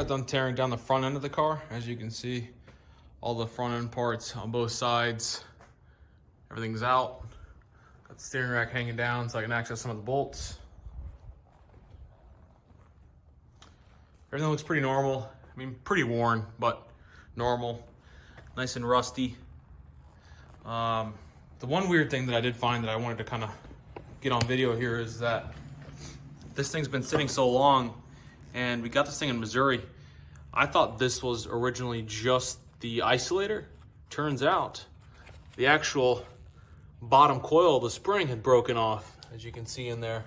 got done tearing down the front end of the car. As you can see, all the front end parts on both sides, everything's out. Got the steering rack hanging down so I can access some of the bolts. Everything looks pretty normal. I mean, pretty worn, but normal. Nice and rusty. The one weird thing that I did find that I wanted to kind of get on video here is that this thing's been sitting so long, and we got this thing in Missouri. I thought this was originally just the isolator. Turns out the actual bottom coil of the spring had broken off, as you can see in there.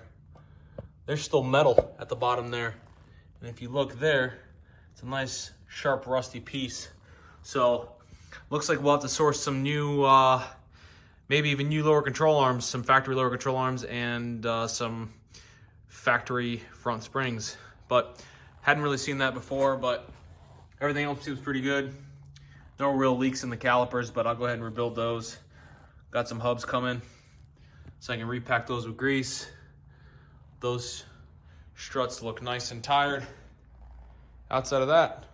There's still metal at the bottom there. And if you look there, it's a nice, sharp, rusty piece. So looks like we'll have to source some new, maybe even new lower control arms, some factory lower control arms, and some factory front springs. But hadn't really seen that before, but everything else seems pretty good. No real leaks in the calipers, but I'll go ahead and rebuild those. Got some hubs coming, so I can repack those with grease. Those struts look nice and tired. Outside of that,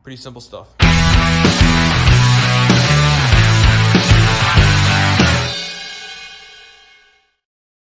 pretty simple stuff.